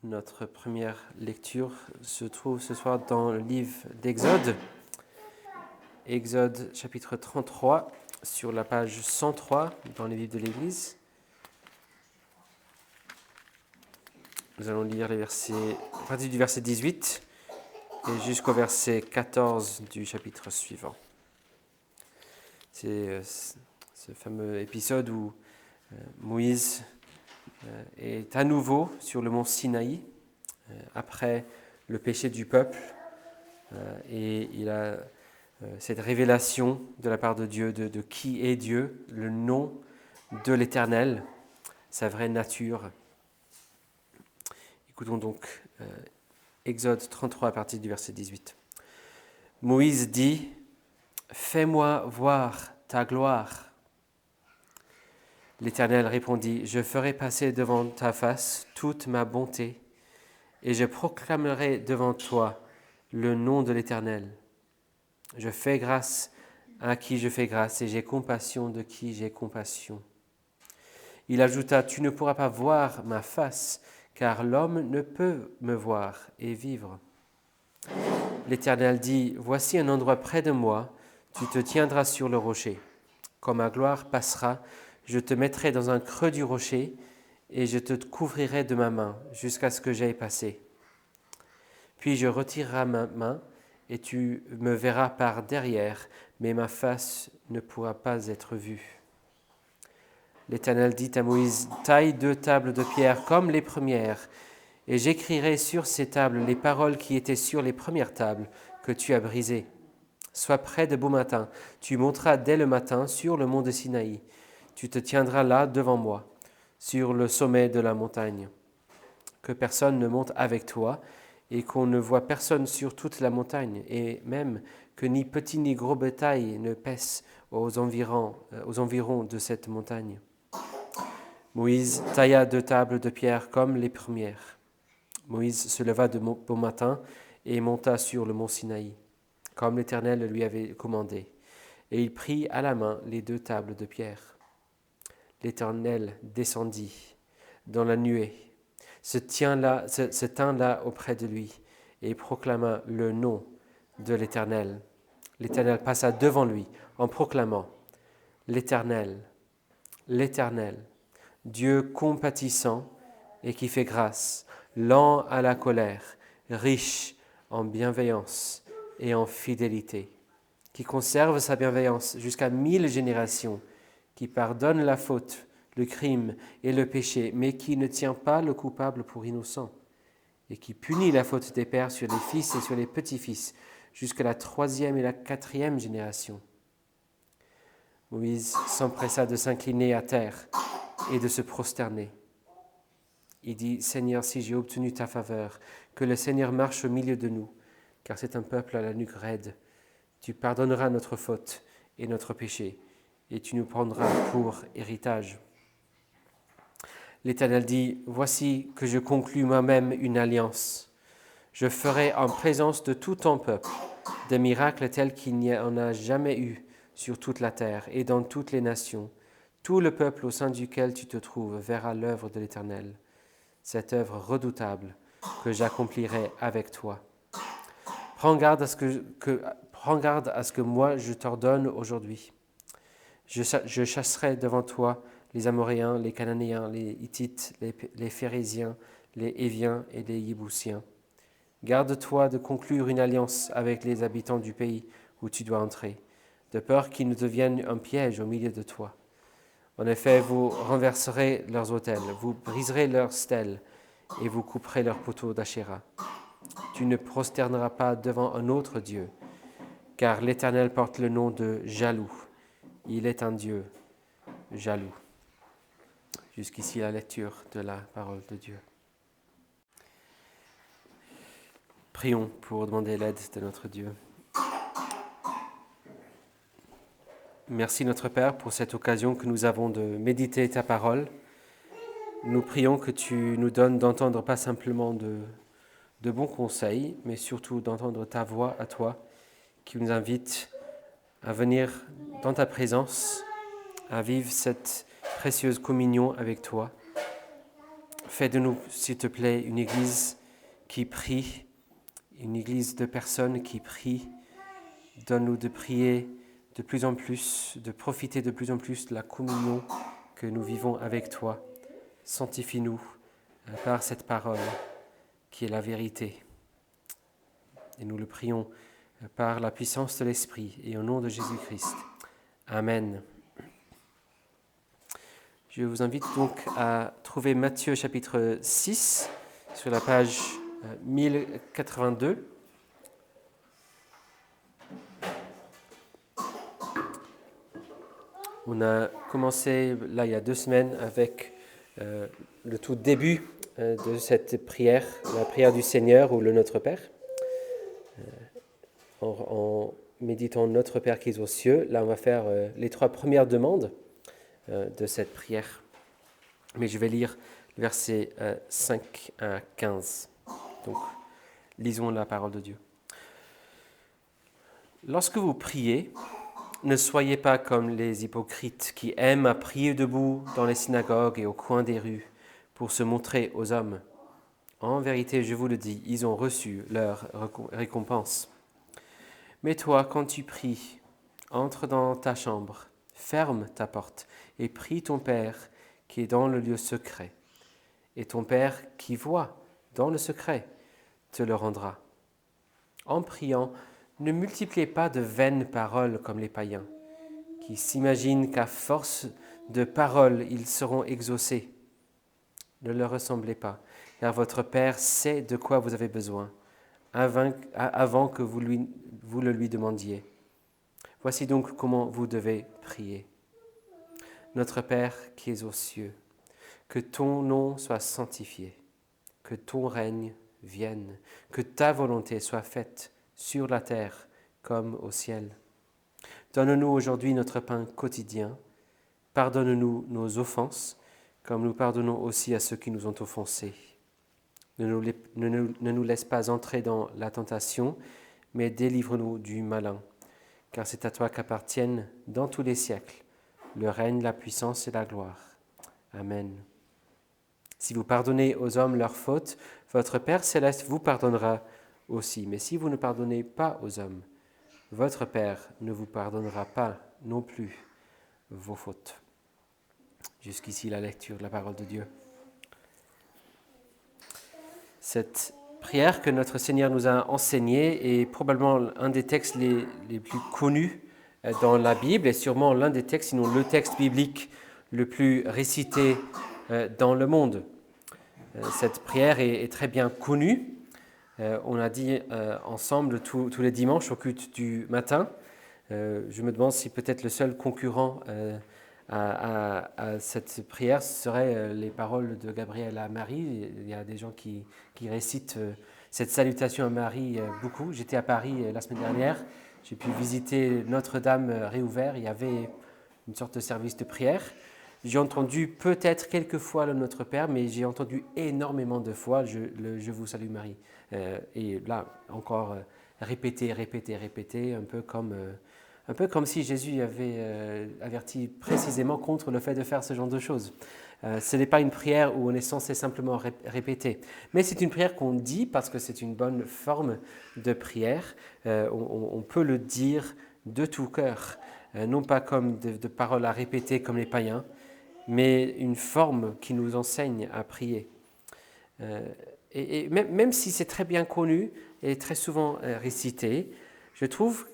Notre première lecture se trouve ce soir dans le livre d'Exode, Exode chapitre 33, sur la page 103 dans les livres de l'Église. Nous allons lire les versets, à partir du verset 18 et jusqu'au verset 14 du chapitre suivant. C'est ce fameux épisode où Moïse est à nouveau sur le mont Sinaï, après le péché du peuple, et il a cette révélation de la part de Dieu de qui est Dieu, le nom de l'Éternel, sa vraie nature. Écoutons donc Exode 33 à partir du verset 18. Moïse dit : « Fais-moi voir ta gloire. » L'Éternel répondit : « Je ferai passer devant ta face toute ma bonté, et je proclamerai devant toi le nom de l'Éternel. Je fais grâce à qui je fais grâce, et j'ai compassion de qui j'ai compassion. » Il ajouta : « Tu ne pourras pas voir ma face, car l'homme ne peut me voir et vivre. » L'Éternel dit : « Voici un endroit près de moi, tu te tiendras sur le rocher. Quand ma gloire passera, je te mettrai dans un creux du rocher, et je te couvrirai de ma main, jusqu'à ce que j'aille passer. Puis je retirerai ma main, et tu me verras par derrière, mais ma face ne pourra pas être vue. » L'Éternel dit à Moïse : « Taille 2 tables de pierre comme les premières, et j'écrirai sur ces tables les paroles qui étaient sur les premières tables que tu as brisées. Sois prêt de beau matin, tu monteras dès le matin sur le mont de Sinaï. Tu te tiendras là devant moi, sur le sommet de la montagne. Que personne ne monte avec toi, et qu'on ne voie personne sur toute la montagne, et même que ni petit ni gros bétail ne paisse aux environs de cette montagne. » Moïse tailla 2 tables de pierre comme les premières. Moïse se leva de bon matin et monta sur le mont Sinaï, comme l'Éternel le lui avait commandé. Et il prit à la main les 2 tables de pierre. L'Éternel descendit dans la nuée, se tint là auprès de lui, et proclama le nom de l'Éternel. L'Éternel passa devant lui en proclamant : « L'Éternel, l'Éternel, Dieu compatissant et qui fait grâce, lent à la colère, riche en bienveillance et en fidélité, qui conserve sa bienveillance jusqu'à 1000 générations, qui pardonne la faute, le crime et le péché, mais qui ne tient pas le coupable pour innocent, et qui punit la faute des pères sur les fils et sur les petits-fils, jusqu'à la 3e et la 4e génération. » Moïse s'empressa de s'incliner à terre et de se prosterner. Il dit : « Seigneur, si j'ai obtenu ta faveur, que le Seigneur marche au milieu de nous, car c'est un peuple à la nuque raide. Tu pardonneras notre faute et notre péché, et tu nous prendras pour héritage. » L'Éternel dit : « Voici que je conclus moi-même une alliance. Je ferai en présence de tout ton peuple des miracles tels qu'il n'y en a jamais eu sur toute la terre et dans toutes les nations. Tout le peuple au sein duquel tu te trouves verra l'œuvre de l'Éternel, cette œuvre redoutable que j'accomplirai avec toi. Prends garde à ce que moi je t'ordonne aujourd'hui. Je chasserai devant toi les Amoréens, les Cananéens, les Hittites, les Phéréziens, les Héviens et les Yébousiens. Garde-toi de conclure une alliance avec les habitants du pays où tu dois entrer, de peur qu'ils ne deviennent un piège au milieu de toi. En effet, vous renverserez leurs autels, vous briserez leurs stèles et vous couperez leurs poteaux d'Achéra. Tu ne prosterneras pas devant un autre Dieu, car l'Éternel porte le nom de jaloux. Il est un Dieu jaloux. » Jusqu'ici la lecture de la parole de Dieu. Prions pour demander l'aide de notre Dieu. Merci notre Père pour cette occasion que nous avons de méditer ta parole. Nous prions que tu nous donnes d'entendre pas simplement de bons conseils, mais surtout d'entendre ta voix à toi, qui nous invite à venir dans ta présence, à vivre cette précieuse communion avec toi. Fais de nous, s'il te plaît, une église qui prie, une église de personnes qui prient. Donne-nous de prier de plus en plus, de profiter de plus en plus de la communion que nous vivons avec toi. Sanctifie-nous par cette parole qui est la vérité. Et nous le prions par la puissance de l'Esprit et au nom de Jésus-Christ. Amen. Je vous invite donc à trouver Matthieu chapitre 6 sur la page 1082. On a commencé là il y a 2 semaines avec le tout début de cette prière, la prière du Seigneur ou le Notre Père. En méditant Notre Père qui est aux cieux, là on va faire les 3 premières demandes de cette prière. Mais je vais lire versets 5 à 15. Donc, lisons la parole de Dieu. Lorsque vous priez, ne soyez pas comme les hypocrites qui aiment à prier debout dans les synagogues et au coin des rues pour se montrer aux hommes. En vérité, je vous le dis, ils ont reçu leur récompense. Mais toi, quand tu pries, entre dans ta chambre, ferme ta porte et prie ton Père qui est dans le lieu secret. Et ton Père qui voit dans le secret te le rendra. En priant, ne multipliez pas de vaines paroles comme les païens, qui s'imaginent qu'à force de paroles, ils seront exaucés. Ne leur ressemblez pas, car votre Père sait de quoi vous avez besoin, avant que vous le lui demandiez. Voici donc comment vous devez prier. Notre Père qui es aux cieux, que ton nom soit sanctifié, que ton règne vienne, que ta volonté soit faite sur la terre comme au ciel. Donne-nous aujourd'hui notre pain quotidien. Pardonne-nous nos offenses, comme nous pardonnons aussi à ceux qui nous ont offensés. Ne nous laisse pas entrer dans la tentation, mais délivre-nous du malin. Car c'est à toi qu'appartiennent dans tous les siècles le règne, la puissance et la gloire. Amen. Si vous pardonnez aux hommes leurs fautes, votre Père céleste vous pardonnera aussi. Mais si vous ne pardonnez pas aux hommes, votre Père ne vous pardonnera pas non plus vos fautes. Jusqu'ici la lecture de la parole de Dieu. Cette prière que notre Seigneur nous a enseignée est probablement un des textes les plus connus dans la Bible et sûrement l'un des textes, sinon le texte biblique le plus récité dans le monde. Cette prière est très bien connue. On a dit ensemble tous les dimanches au culte du matin. Je me demande si peut-être le seul concurrent à cette prière serait les paroles de Gabriel à Marie. Il y a des gens qui récitent cette salutation à Marie beaucoup. J'étais à Paris la semaine dernière. J'ai pu visiter Notre-Dame réouvert. Il y avait une sorte de service de prière. J'ai entendu peut-être quelques fois le Notre Père, mais j'ai entendu énormément de fois Je vous salue Marie. Et là, encore répéter, un peu comme si Jésus avait averti précisément contre le fait de faire ce genre de choses. Ce n'est pas une prière où on est censé simplement répéter, mais c'est une prière qu'on dit parce que c'est une bonne forme de prière. On peut le dire de tout cœur, non pas comme de paroles à répéter comme les païens, mais une forme qui nous enseigne à prier. Et même si c'est très bien connu et très souvent récité, je trouve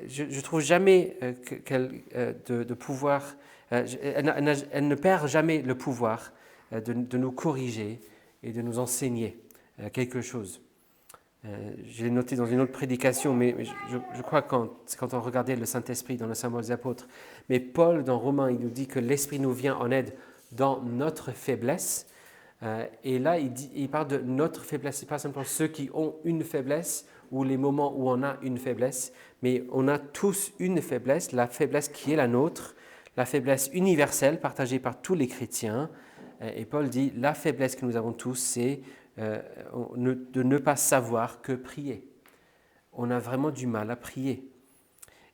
je trouve jamais de pouvoir. Elle ne perd jamais le pouvoir de nous corriger et de nous enseigner quelque chose. Je l'ai noté dans une autre prédication, mais je crois quand on regardait le Saint-Esprit dans le Symbole des Apôtres, mais Paul dans Romains, il nous dit que l'Esprit nous vient en aide dans notre faiblesse. Et là, il parle de notre faiblesse. Ce n'est pas simplement ceux qui ont une faiblesse ou les moments où on a une faiblesse, mais on a tous une faiblesse, la faiblesse qui est la nôtre, la faiblesse universelle partagée par tous les chrétiens. Et Paul dit, la faiblesse que nous avons tous, c'est de ne pas savoir que prier. On a vraiment du mal à prier.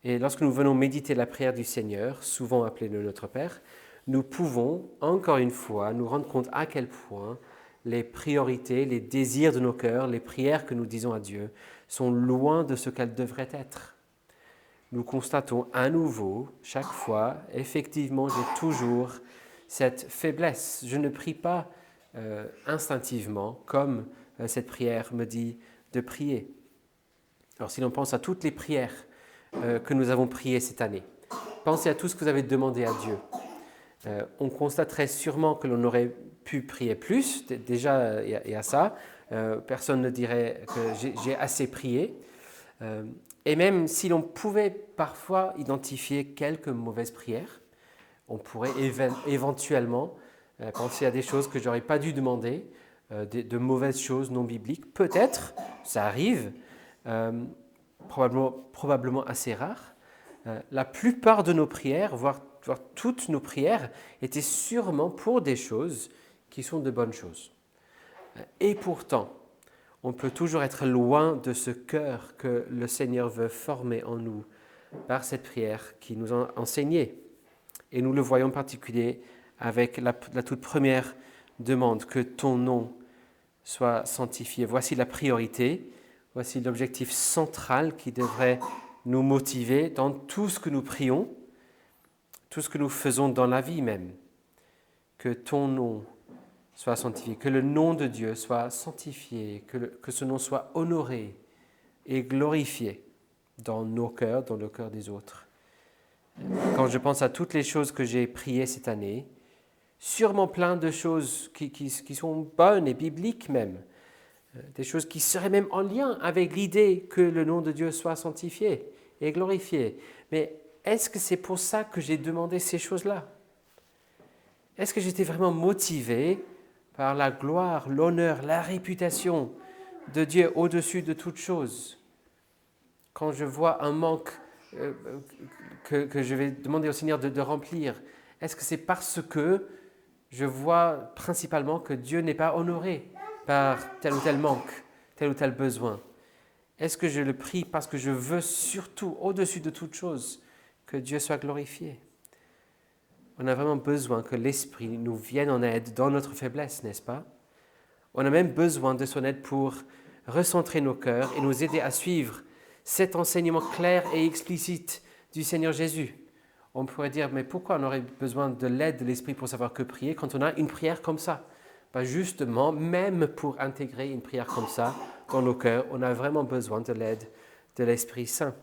Et lorsque nous venons méditer la prière du Seigneur, souvent appelée le Notre Père, nous pouvons, encore une fois, nous rendre compte à quel point les priorités, les désirs de nos cœurs, les prières que nous disons à Dieu sont loin de ce qu'elles devraient être. Nous constatons à nouveau, chaque fois, effectivement, j'ai toujours cette faiblesse. Je ne prie pas instinctivement comme cette prière me dit de prier. Alors si l'on pense à toutes les prières que nous avons priées cette année, pensez à tout ce que vous avez demandé à Dieu. On constaterait sûrement que l'on aurait pu prier plus. Déjà, il y a ça. Personne ne dirait que j'ai assez prié. Et même si l'on pouvait parfois identifier quelques mauvaises prières, on pourrait éventuellement penser à des choses que je n'aurais pas dû demander, de mauvaises choses non bibliques. Peut-être, ça arrive, probablement assez rare. La plupart de nos prières, voire toutes nos prières, étaient sûrement pour des choses qui sont de bonnes choses. Et pourtant, on peut toujours être loin de ce cœur que le Seigneur veut former en nous par cette prière qui nous a enseigné. Et nous le voyons en particulier avec la toute première demande, que ton nom soit sanctifié. Voici la priorité, voici l'objectif central qui devrait nous motiver dans tout ce que nous prions, tout ce que nous faisons dans la vie même. Que ton nom soit sanctifié, que le nom de Dieu soit sanctifié, que ce nom soit honoré et glorifié dans nos cœurs, dans le cœur des autres. Quand je pense à toutes les choses que j'ai priées cette année, sûrement plein de choses qui sont bonnes et bibliques même, des choses qui seraient même en lien avec l'idée que le nom de Dieu soit sanctifié et glorifié. Mais est-ce que c'est pour ça que j'ai demandé ces choses-là? Est-ce que j'étais vraiment motivé par la gloire, l'honneur, la réputation de Dieu au-dessus de toute chose? Quand je vois un manque que je vais demander au Seigneur de remplir, est-ce que c'est parce que je vois principalement que Dieu n'est pas honoré par tel ou tel manque, tel ou tel besoin? Est-ce que je le prie parce que je veux surtout, au-dessus de toute chose, que Dieu soit glorifié? On a vraiment besoin que l'Esprit nous vienne en aide dans notre faiblesse, n'est-ce pas? On a même besoin de son aide pour recentrer nos cœurs et nous aider à suivre cet enseignement clair et explicite du Seigneur Jésus. On pourrait dire, mais pourquoi on aurait besoin de l'aide de l'Esprit pour savoir que prier quand on a une prière comme ça? Justement, même pour intégrer une prière comme ça dans nos cœurs, on a vraiment besoin de l'aide de l'Esprit Saint.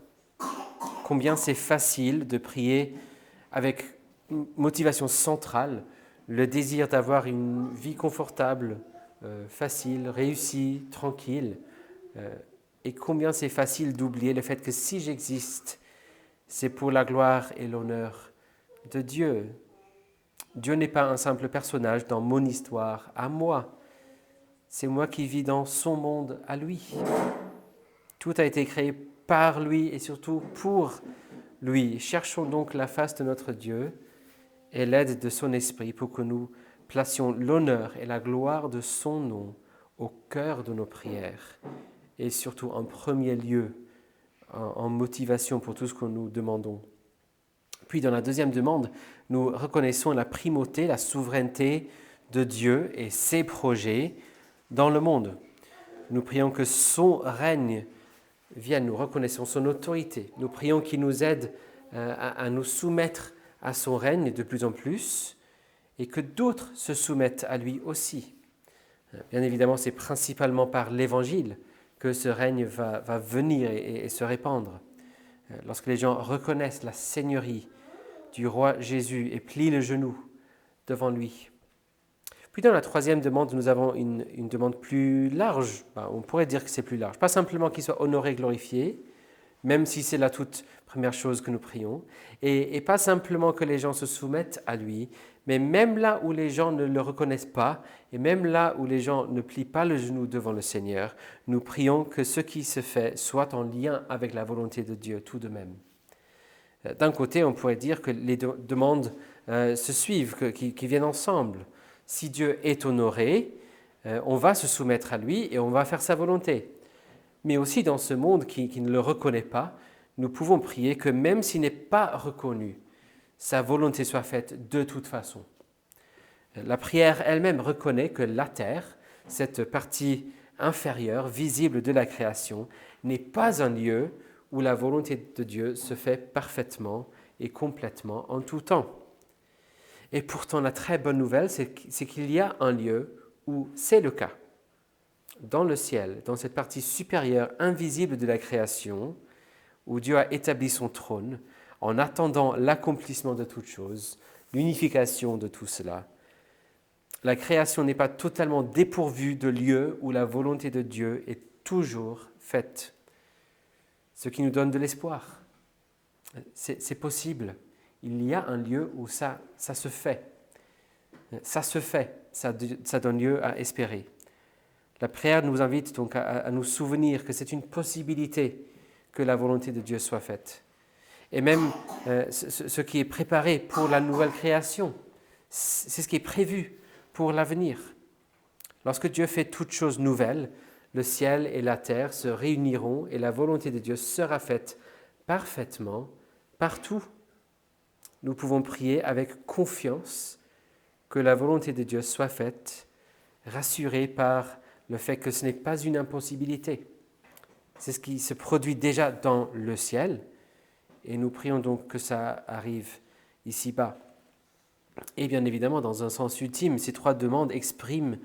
Combien c'est facile de prier avec une motivation centrale, le désir d'avoir une vie confortable, facile, réussie, tranquille. Et combien c'est facile d'oublier le fait que si j'existe, c'est pour la gloire et l'honneur de Dieu. Dieu n'est pas un simple personnage dans mon histoire à moi. C'est moi qui vis dans son monde à lui. Tout a été créé par lui et surtout pour lui. Cherchons donc la face de notre Dieu et l'aide de son esprit pour que nous placions l'honneur et la gloire de son nom au cœur de nos prières et surtout en premier lieu en motivation pour tout ce que nous demandons. Puis dans la deuxième demande, nous reconnaissons la primauté, la souveraineté de Dieu et ses projets dans le monde. Nous prions que son règne vienne, nous reconnaissons son autorité. Nous prions qu'il nous aide à nous soumettre à son règne de plus en plus et que d'autres se soumettent à lui aussi. Bien évidemment, c'est principalement par l'Évangile que ce règne va venir et se répandre. Lorsque les gens reconnaissent la seigneurie du roi Jésus et plient le genou devant lui. Puis dans la troisième demande, nous avons une demande plus large. On pourrait dire que c'est plus large. Pas simplement qu'il soit honoré, glorifié, même si c'est la toute première chose que nous prions, et pas simplement que les gens se soumettent à lui, mais même là où les gens ne le reconnaissent pas, et même là où les gens ne plient pas le genou devant le Seigneur, nous prions que ce qui se fait soit en lien avec la volonté de Dieu tout de même. D'un côté, on pourrait dire que les demandes se suivent, qui viennent ensemble. Si Dieu est honoré, on va se soumettre à lui et on va faire sa volonté. Mais aussi dans ce monde qui ne le reconnaît pas, nous pouvons prier que même s'il n'est pas reconnu, sa volonté soit faite de toute façon. La prière elle-même reconnaît que la terre, cette partie inférieure, visible de la création, n'est pas un lieu où la volonté de Dieu se fait parfaitement et complètement en tout temps. Et pourtant, la très bonne nouvelle, c'est qu'il y a un lieu où c'est le cas. Dans le ciel, dans cette partie supérieure, invisible de la création, où Dieu a établi son trône, en attendant l'accomplissement de toutes choses, l'unification de tout cela. La création n'est pas totalement dépourvue de lieux où la volonté de Dieu est toujours faite, ce qui nous donne de l'espoir. C'est possible. Il y a un lieu où ça se fait. Ça se fait, ça donne lieu à espérer. La prière nous invite donc à nous souvenir que c'est une possibilité que la volonté de Dieu soit faite. Et même ce qui est préparé pour la nouvelle création, c'est ce qui est prévu pour l'avenir. Lorsque Dieu fait toutes choses nouvelles, le ciel et la terre se réuniront et la volonté de Dieu sera faite parfaitement partout. Nous pouvons prier avec confiance que la volonté de Dieu soit faite, rassurés par le fait que ce n'est pas une impossibilité. C'est ce qui se produit déjà dans le ciel, et nous prions donc que ça arrive ici-bas. Et bien évidemment, dans un sens ultime, ces trois demandes expriment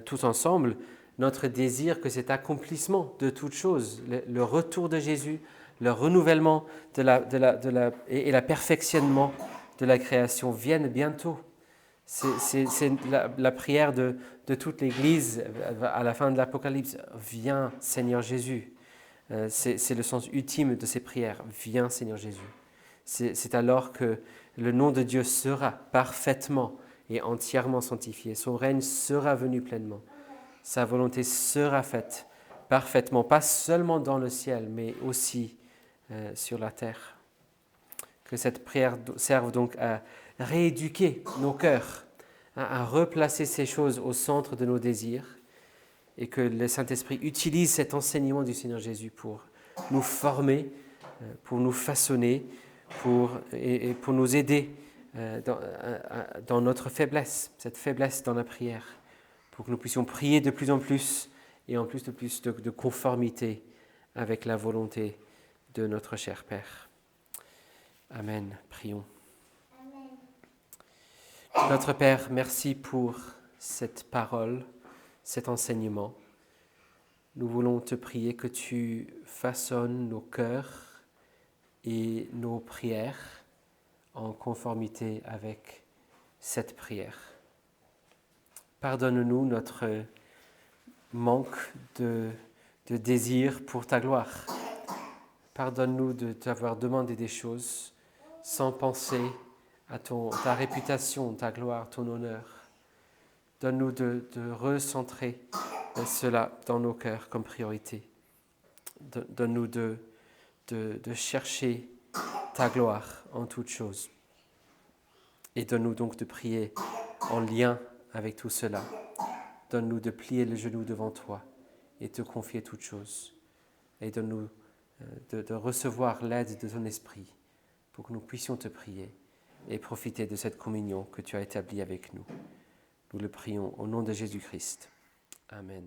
tous ensemble notre désir que cet accomplissement de toutes choses, le retour de Jésus, le renouvellement et la perfectionnement de la création viennent bientôt. C'est la prière de toute l'Église à la fin de l'Apocalypse. Viens, Seigneur Jésus. C'est le sens ultime de ces prières. Viens, Seigneur Jésus. C'est alors que le nom de Dieu sera parfaitement et entièrement sanctifié. Son règne sera venu pleinement. Sa volonté sera faite parfaitement, pas seulement dans le ciel, mais aussi sur la terre. Que cette prière serve donc à rééduquer nos cœurs, à replacer ces choses au centre de nos désirs, et que le Saint-Esprit utilise cet enseignement du Seigneur Jésus pour nous former, pour nous façonner, pour nous aider dans notre faiblesse, cette faiblesse dans la prière, pour que nous puissions prier de plus en plus et en plus de conformité avec la volonté de notre cher Père. Amen. Prions. Amen. Notre Père, merci pour cette parole, cet enseignement. Nous voulons te prier que tu façonnes nos cœurs et nos prières en conformité avec cette prière. Pardonne-nous notre manque de désir pour ta gloire. Pardonne-nous de t'avoir demandé des choses sans penser à ta réputation, ta gloire, ton honneur. Donne-nous de recentrer cela dans nos cœurs comme priorité. Donne-nous de chercher ta gloire en toutes choses. Et donne-nous donc de prier en lien avec tout cela. Donne-nous de plier le genou devant toi et te confier toutes choses. Et donne-nous de recevoir l'aide de ton esprit pour que nous puissions te prier et profiter de cette communion que tu as établie avec nous. Nous le prions au nom de Jésus-Christ. Amen.